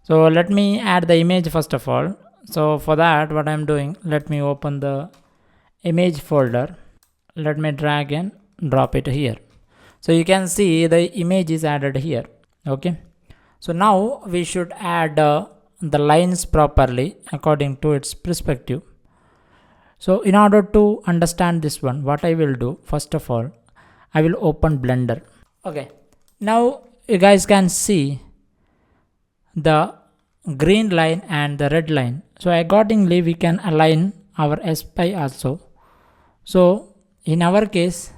So let me add the image first of all. So for that, what I'm doing, let me open the image folder. Let me drag and drop it here. So you can see the image is added here. Okay. So now we should add the lines properly according to its perspective. So in order to understand this one, what I will do, first of all, I will open Blender. Okay. Now you guys can see the green line and the red line. So accordingly we can align our Fspy also. So in our case,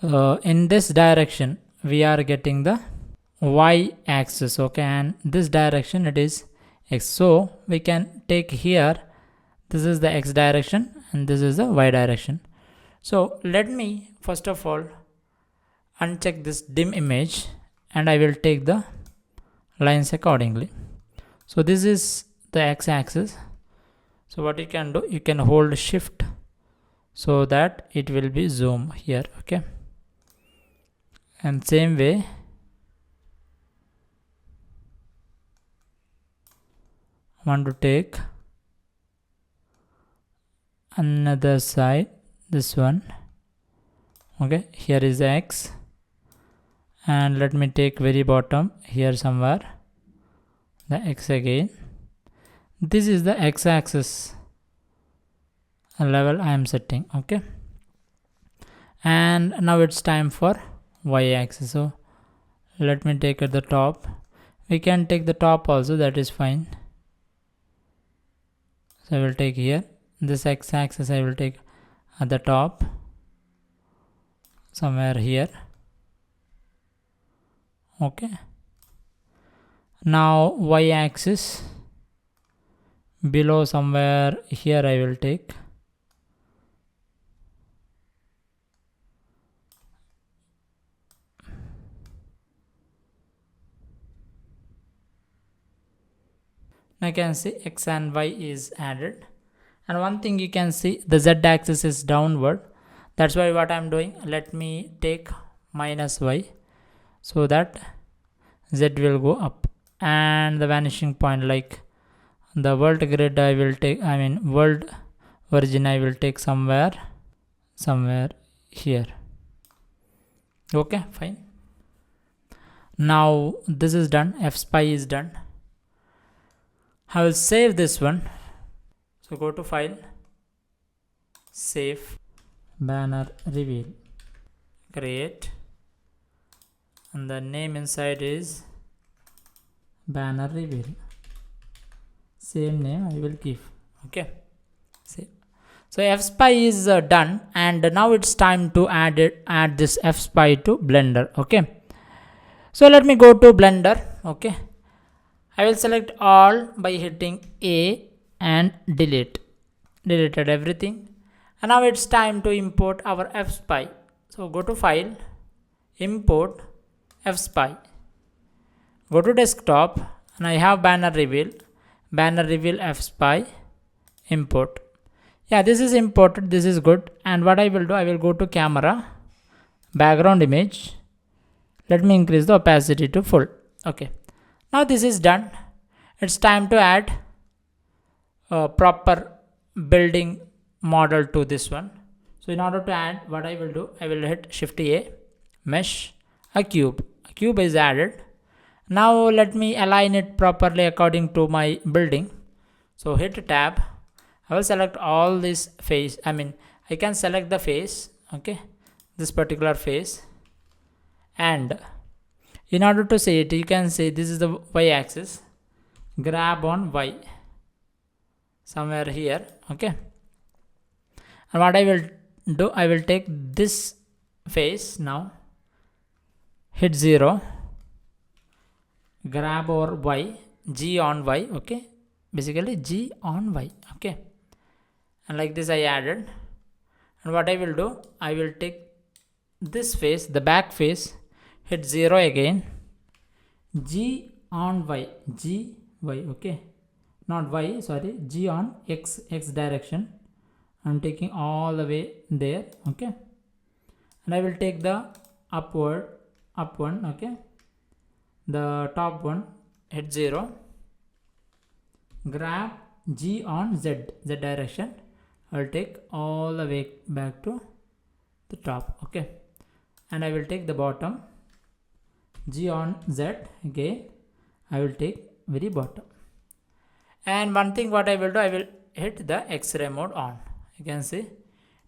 in this direction we are getting the y axis, okay, and this direction it is x. So we can take here, this is the x direction and this is the y direction. So let me first of all uncheck this dim image and I will take the lines accordingly. So this is the x-axis. So what you can do, you can hold shift so that it will be zoom here, okay, and same way I want to take another side, this one, okay, here is the x, and let me take very bottom here somewhere the x again. This is the x-axis level I am setting, okay, and now it's time for y-axis. So let me take at the top, we can take the top also, that is fine. So I will take here this x-axis, I will take at the top somewhere here, okay. Now y-axis below somewhere here I will take. Now you can see x and y is added, and one thing you can see, the z axis is downward. That's why what I'm doing, let me take minus y so that z will go up, and the vanishing point, like the world grid I will take, I mean world origin I will take somewhere here, okay, fine. Now this is done, Fspy is done. I will save this one. So go to file, save, banner reveal, create, and the name inside is banner reveal, same name I will give, okay, save. So Fspy is done, and now it's time to add this Fspy to Blender, okay. So let me go to Blender, okay. I will select all by hitting A and deleted everything, and now it's time to import our Fspy. So go to file, import Fspy, go to desktop, and I have banner reveal Fspy, import. Yeah, this is imported, this is good. And what I will do, I will go to camera, background image, let me increase the opacity to full, okay. Now this is done. It's time to add a proper building model to this one. So in order to add, what I will do, I will hit shift A, mesh, a cube is added. Now let me align it properly according to my building. So hit tab, I will select all this face, I mean I can select the face, okay, this particular face, and in order to see it, you can say this is the y-axis, grab on y somewhere here, okay. And what I will do, I will take this face now, hit 0, grab over y, g on y, okay, basically g on y, okay, and like this I added. And what I will do, I will take this face, the back face, hit 0 again, g on y, okay, not y, sorry, g on x direction, I'm taking all the way there, okay. And I will take the up one, okay, the top one, hit 0, grab G on Z direction. I will take all the way back to the top. Okay, and I will take the bottom, G on Z again. I will take very bottom. And one thing what I will do, I will hit the X-ray mode on. You can see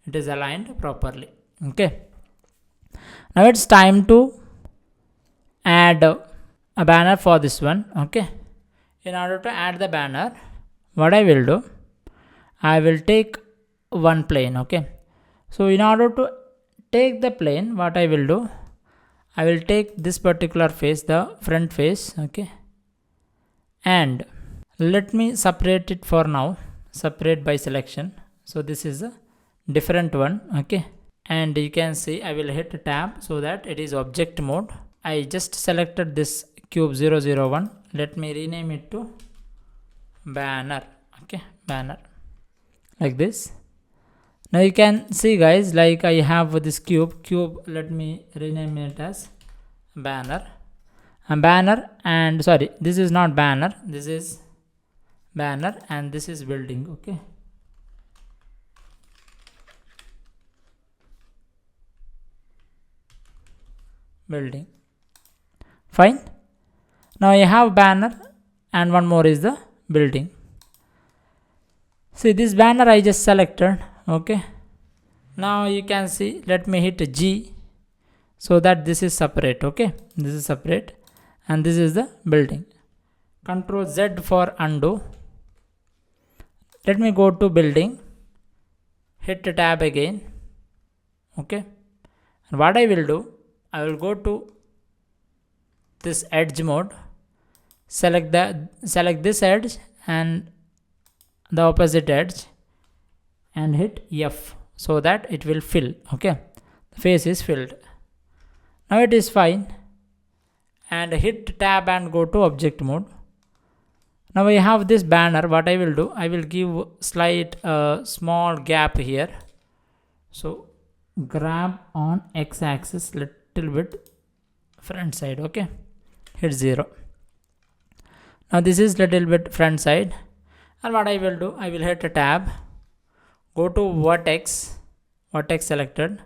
it is aligned properly. Okay, now it's time to add a banner for this one. Okay, in order to add the banner, what I will do, I will take one plane. Okay, so in order to take the plane, what I will do, I will take this particular face, the front face. Okay, and let me separate it for now, separate by selection. So this is a different one. Okay, and you can see I will hit tab so that it is object mode. I just selected this cube 001. Let me rename it to banner. Okay, banner, like this. Now you can see guys, like I have this cube, let me rename it as banner. And banner, and sorry, this is not banner, this is banner, and this is building. Okay, building, fine. Now I have banner, and one more is the building. See, this banner I just selected. Okay, now you can see, let me hit G so that this is separate. Okay, this is separate, and this is the building. Control Z for undo. Let me go to building, hit the tab again. Okay, and what I will do, I will go to this edge mode, select this edge and the opposite edge, and hit F so that it will fill. Okay, the face is filled. Now it is fine, and hit tab and go to object mode. Now I have this banner. What I will do, I will give slight small gap here. So grab on x-axis little bit front side. Okay, hit 0. Now this is little bit front side, and what I will do, I will hit a tab, go to vertex selected.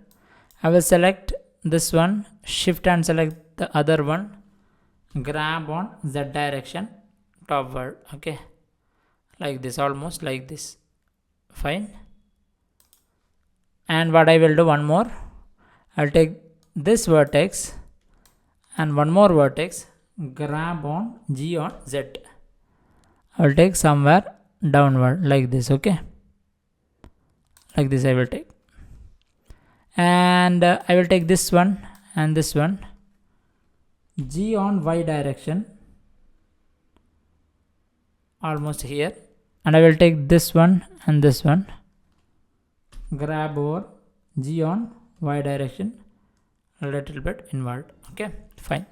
I will select this one, shift and select the other one, grab on Z direction, topward. Okay, like this, almost like this, fine. And what I will do, one more, I'll take this vertex and one more vertex, grab on G on Z. I'll take somewhere downward like this. Okay, like this I will take, and I will take this one and this one, G on Y direction, almost here, and I will take this one and this one, grab over G on Y direction, a little bit inward. Okay, fine,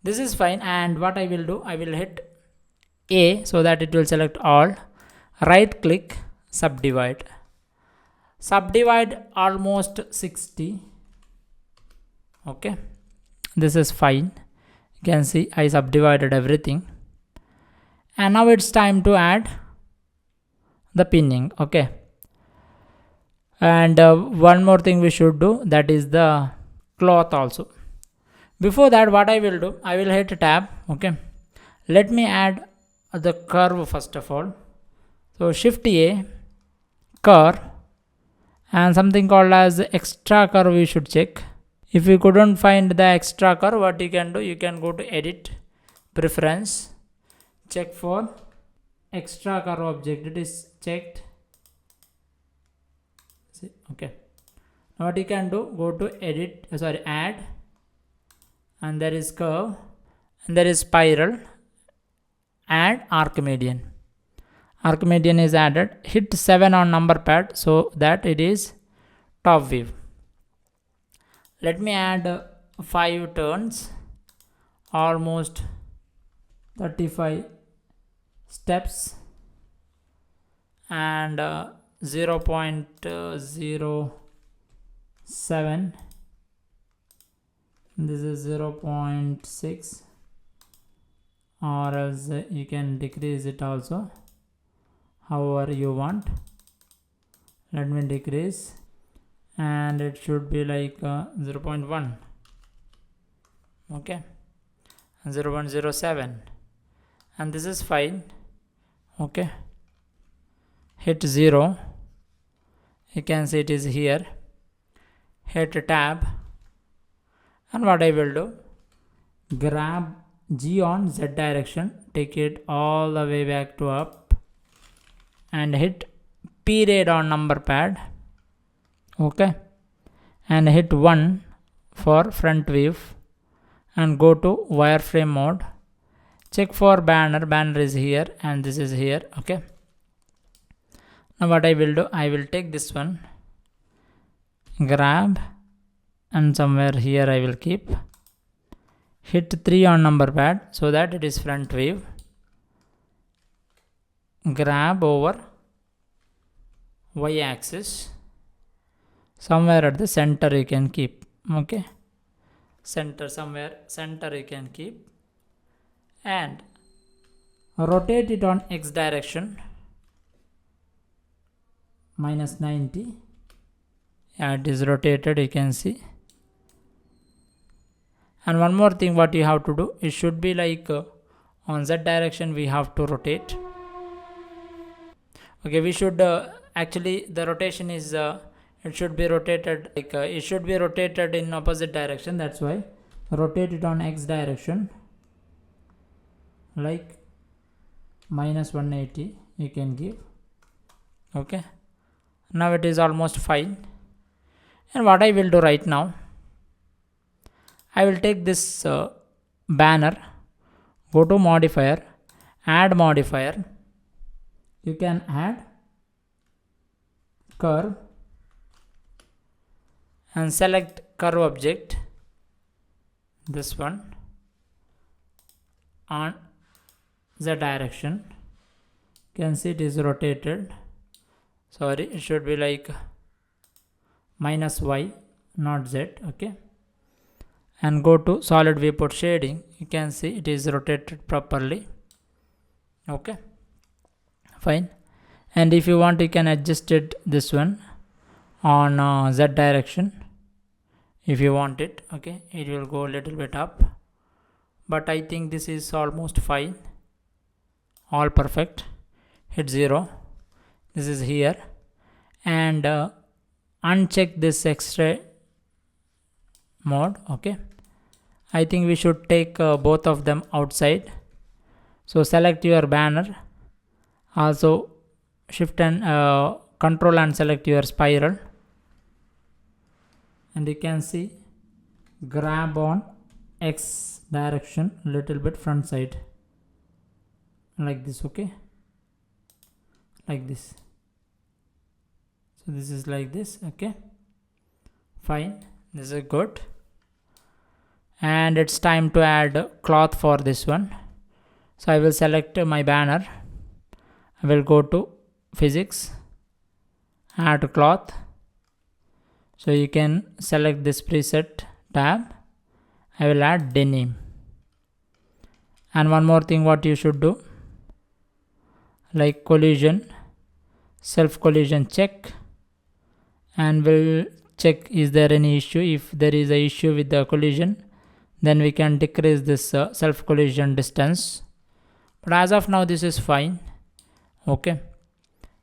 this is fine. And what I will do, I will hit A so that it will select all, right click, subdivide almost 60. Okay, this is fine. You can see I subdivided everything, and now it's time to add the pinning. Okay, and one more thing we should do, that is the cloth also. Before that, what I will do, I will hit tab. Okay, let me add the curve first of all. So shift A, curve, and something called as extra curve we should check. If you couldn't find the extra curve, what you can do, you can go to edit, preference, check for extra curve object. It is checked. See, okay, now what you can do, go to edit, add, and there is curve, and there is spiral, add Archimedean. Archimedean is added. Hit 7 on number pad so that it is top view. Let me add 5 turns, almost 35 steps, and 0.07. This is 0.6. or else you can decrease it also however you want. Let me decrease, and it should be like 0.1, okay, 0.07, and this is fine. Okay, hit 0, you can see it is here. Hit tab, and what I will do, grab G on Z direction, take it all the way back to up, and hit period on number pad, okay, and hit 1 for front view, and go to wireframe mode. Check for banner is here and this is here, okay. Now what I will do, I will take this one, grab, and somewhere here I will keep. Hit 3 on number pad so that it is front view. Grab over Y axis, somewhere at the center you can keep, okay, somewhere center you can keep, and rotate it on X direction -90. Yeah, it is rotated, you can see. And one more thing what you have to do, it should be like on Z direction we have to rotate. Okay, we should actually the rotation is it should be rotated like it should be rotated in opposite direction. That's why rotate it on X direction like -180 you can give, okay. Now it is almost fine. And what I will do right now, I will take this banner, go to modifier, add modifier, you can add curve and select curve object, this one, on Z direction. You can see it is rotated, sorry, it should be like -Y not Z, okay. And go to solid viewport shading, you can see it is rotated properly, okay, fine. And if you want you can adjust it this one on Z direction if you want it, okay, it will go a little bit up, but I think this is almost fine, all perfect. Hit 0, this is here, and uncheck this X-ray mode, okay. I think we should take both of them outside, so select your banner, also shift and control and select your spiral, and you can see grab on X direction little bit front side like this, okay, like this. So this is like this, okay, fine, this is good. And it's time to add cloth for this one, so I will select my banner, I will go to physics, add cloth, so you can select this preset tab, I will add denim. And one more thing what you should do, like collision, self collision check, and we'll check is there any issue. If there is a issue with the collision, then we can decrease this self collision distance, but as of now this is fine, okay.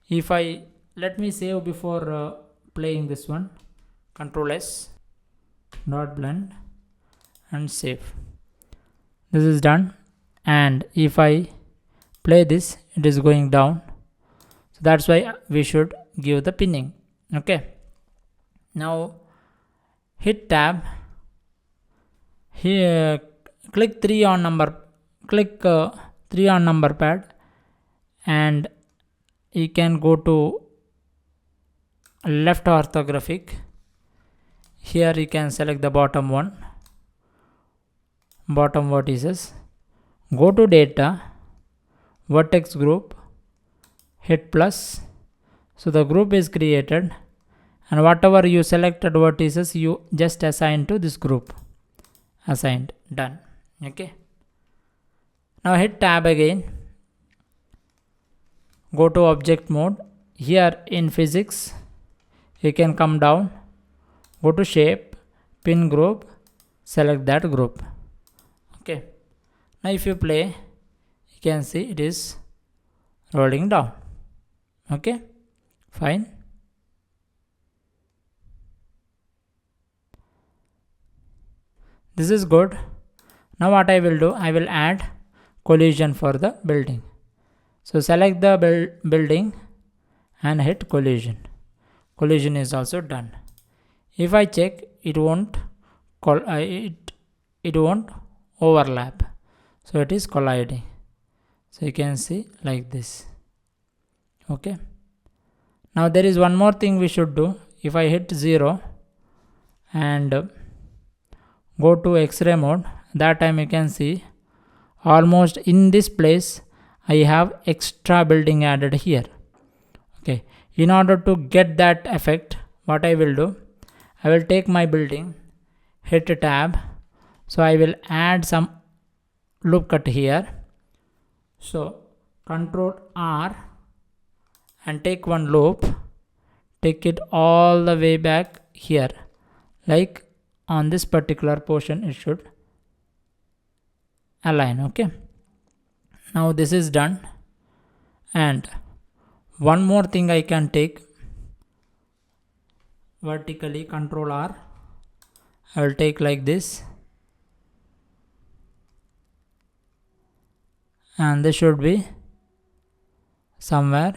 If I let me save before playing this one, Control S, dot blend, and save. This is done, and if I play this, it is going down, so that's why we should give the pinning, okay. Now hit tab, here click 3 on number, click 3 on number pad, and you can go to left orthographic. Here you can select the bottom one, bottom vertices, go to data, vertex group, hit plus, so the group is created, and whatever you selected vertices you just assign to this group, assigned, done, okay. Now hit tab again, go to object mode. Here in physics you can come down, go to shape, pin group, select that group. Okay, now if you play, you can see it is rolling down. Okay, fine. This is good. Now what I will do, I will add collision for the building. So select the building and hit collision. Collision is also done. If I check, it won't it won't overlap, so it is colliding. So you can see like this. Okay, now there is one more thing we should do. If I hit 0 and go to X-ray mode, that time you can see almost in this place I have extra building added here. Okay, in order to get that effect, what I will do, I will take my building, hit tab, so I will add some loop cut here. So Control R and take one loop, take it all the way back here, like on this particular portion it should align. Okay, now this is done. And one more thing I can take, vertically Control R, I will take like this, and this should be somewhere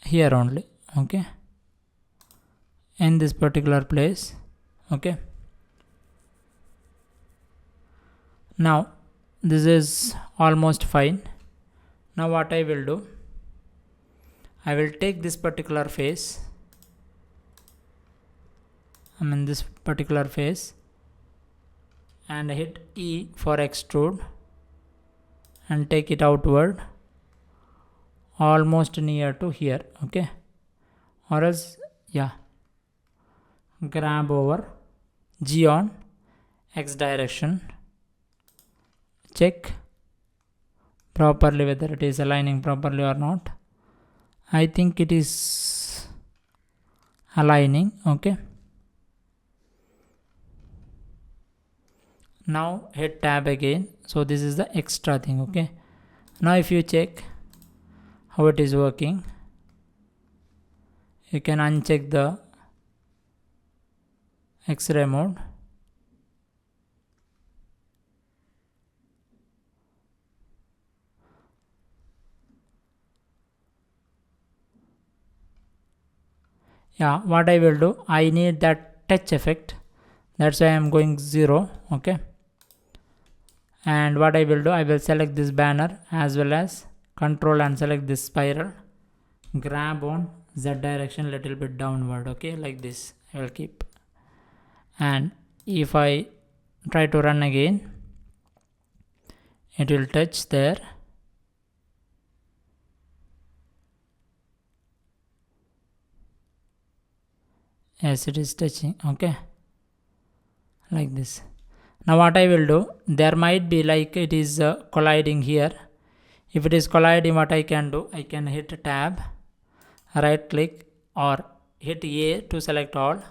here only. Okay, in this particular place. Okay, now this is almost fine. Now what I will do, I will take this particular face, this particular face, and hit E for extrude and take it outward almost near to here. Okay, or else grab over G on X direction, check properly whether it is aligning properly or not. I think it is aligning. Okay, now hit tab again. So this is the extra thing. Okay, now if you check how it is working, you can uncheck the X-ray mode. What I will do, I need that touch effect, that's why I am going 0. Okay, and what I will do, I will select this banner as well as control and select this spiral, grab on Z direction little bit downward. Okay, like this I will keep, and if I try to run again, it will touch there. Yes, it is touching. Okay, like this. Now what I will do, there might be like it is colliding here. If it is colliding, what I can do, I can hit tab, right click, or hit A to select all,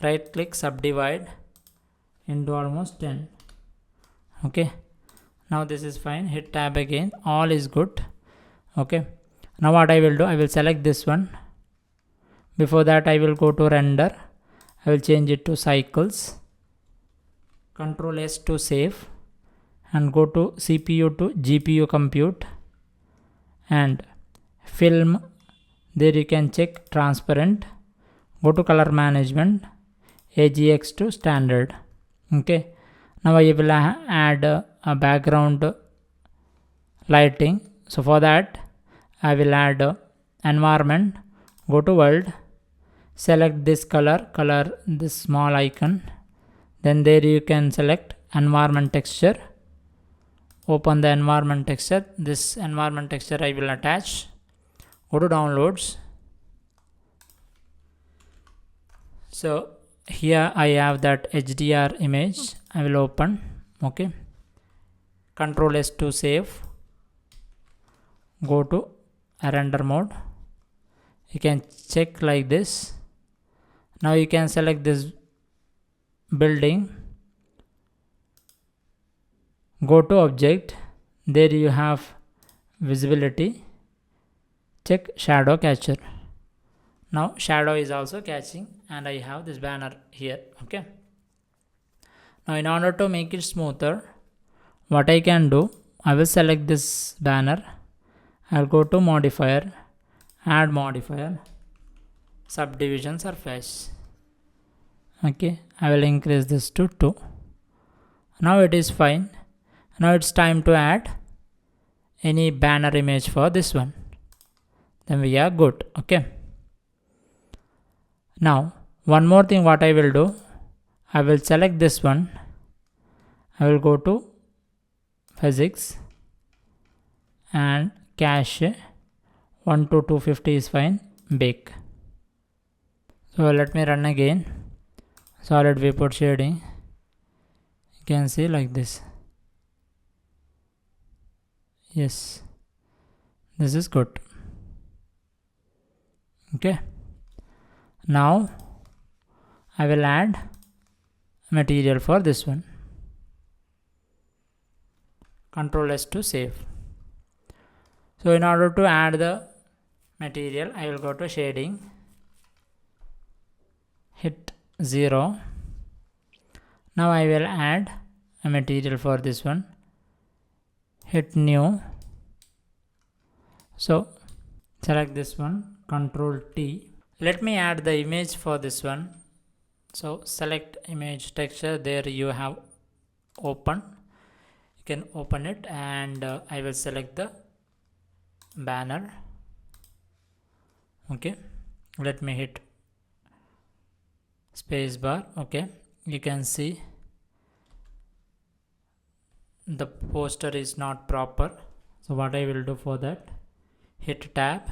right click, subdivide into almost 10. Okay, now this is fine. Hit tab again, all is good. Okay, now what I will do, I will select this one. Before that I will go to render, I will change it to cycles, Control S to save, and go to CPU to GPU compute, and film, there you can check transparent, go to color management, AGX to standard. Okay, now I will add a background lighting. So for that I will add environment, go to world, select this color, this small icon, then there you can select environment texture, open the environment texture. This environment texture I will attach, go to downloads. So here I have that HDR image, I will open. Okay, Control S to save. Go to render mode. You can check like this. Now you can select this building. Go to object. There you have visibility. Check shadow catcher. Now shadow is also catching and I have this banner here. Okay. Now in order to make it smoother, what I can do, I will select this banner. I'll go to modifier, add modifier, subdivision surface. Okay, I will increase this to 2. Now it is fine. Now it's time to add any banner image for this one. Then we are good. Okay. Now one more thing what I will do, I will select this one. I will go to physics and cache 1 to 250 is fine. Bake. So let me run again. Solid viewport shading. You can see like this. Yes, this is good. Okay. Now I will add material for this one. Control S to save. So in order to add the material, I will go to shading, hit 0. Now I will add a material for this one. Hit new. So select this one, Control T. Let me add the image for this one. So select image texture. There you have open. You can open it and I will select the banner. Okay, let me hit spacebar. Okay, you can see the poster is not proper. So what I will do for that, hit tab,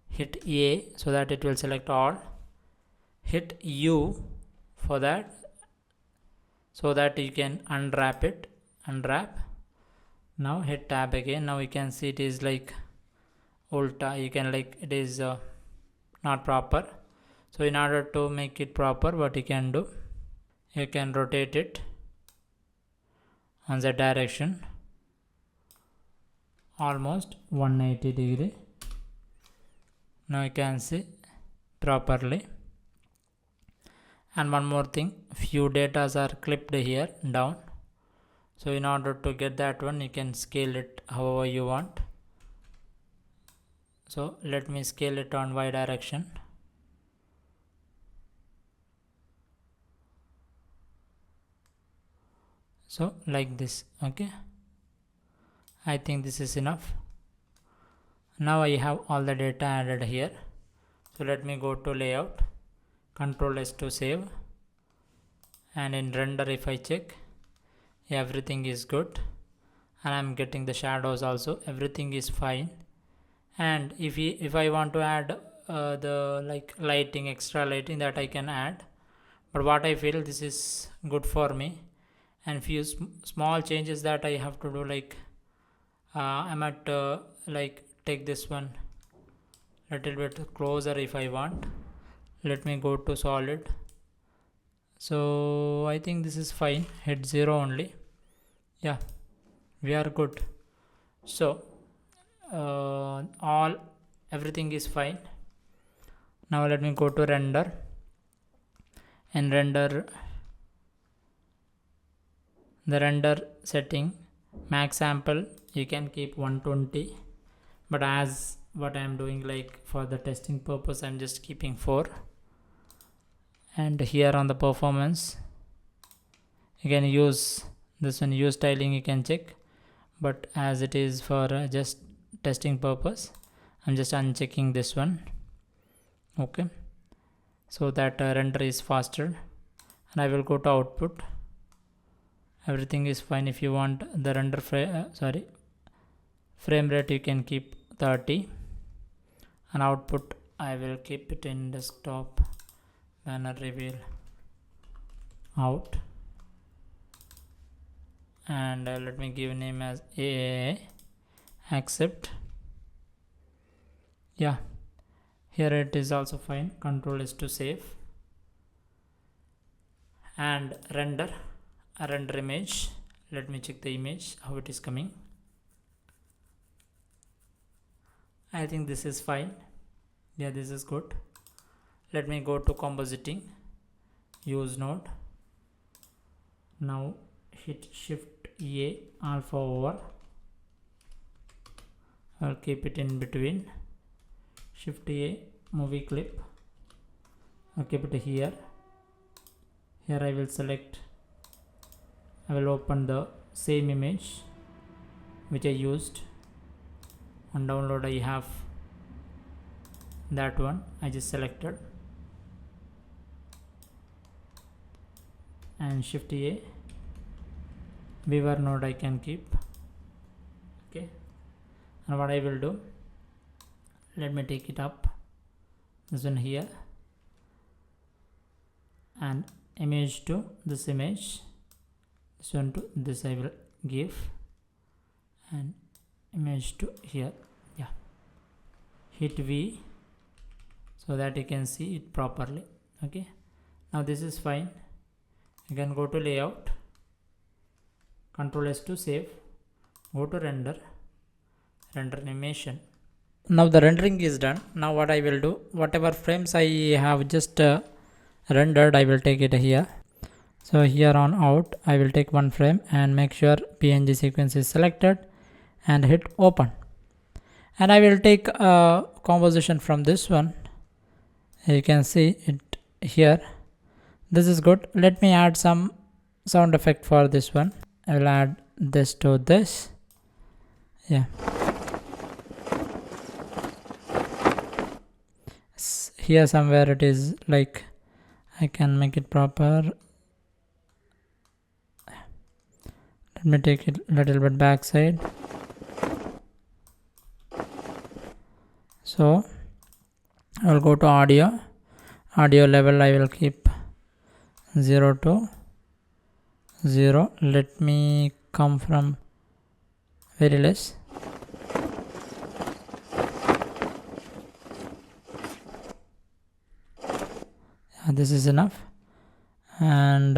hit A so that it will select all, hit U for that so that you can unwrap it. Unwrap. Now hit tab again. Now you can see it is like ulta. You can like it is not proper. So in order to make it proper, what you can do, you can rotate it on the direction almost 180 degree. Now you can see properly. And one more thing, few datas are clipped here down. So in order to get that one, you can scale it however you want. So let me scale it on Y direction. So like this. Okay, I think this is enough. Now I have all the data added here. So let me go to layout, Control S to save, and in render if I check, everything is good and I'm getting the shadows also, everything is fine. And if I want to add the like lighting, extra lighting, that I can add, but what I feel this is good for me. And few small changes that I have to do, like I might like take this one little bit closer if I want. Let me go to solid. So I think this is fine. Hit 0 only. Yeah, we are good. So everything is fine. Now let me go to render and render the render setting. Max sample you can keep 120, but as what I am doing, like for the testing purpose, I'm just keeping 4. And here on the performance you can use this one, use styling, you can check, but as it is for just testing purpose, I'm just unchecking this one. Okay, so that render is faster. And I will go to output. Everything is fine. If you want the render frame rate, you can keep 30, and output I will keep it in desktop, banner reveal out, and let me give name as AAA. Accept. Yeah, here it is also fine. Control is to save and render a render image. Let me check the image how it is coming. I think this is fine. Yeah, this is good. Let me go to compositing, use node. Now hit shift A alpha over. I'll keep it in between. Shift A movie clip. I'll keep it here. Here I will select, I will open the same image which I used. On download I have that one I just selected, and shift A viewer node I can keep. Okay, and what I will do, let me take it up, this one here, and image to this image, this one to this I will give, and image to here. Yeah, hit V so that you can see it properly. Okay, now this is fine. You can go to layout, Control S to save, go to render animation. Now the rendering is done. Now what I will do, whatever frames I have just rendered, I will take it here. So here on out I will take one frame and make sure PNG sequence is selected and hit open, and I will take a composition from this one. You can see it here. This is good. Let me add some sound effect for this one. I will add this to this. Yeah, here somewhere it is like, I can make it proper. Let me take it little bit backside. So I will go to audio level, I will keep 0 to 0. Let me come from very less. This is enough, and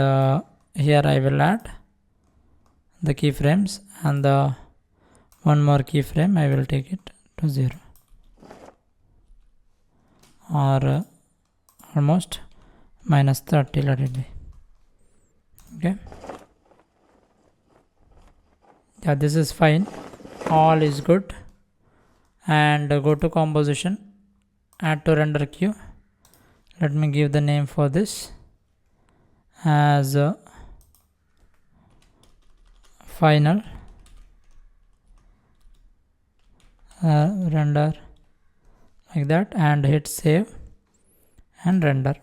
here I will add the keyframes, and the one more keyframe I will take it to 0, or almost minus 30, let it be. Okay, yeah, this is fine, all is good. And go to composition, add to render queue. Let me give the name for this as final render, like that, and hit save and render.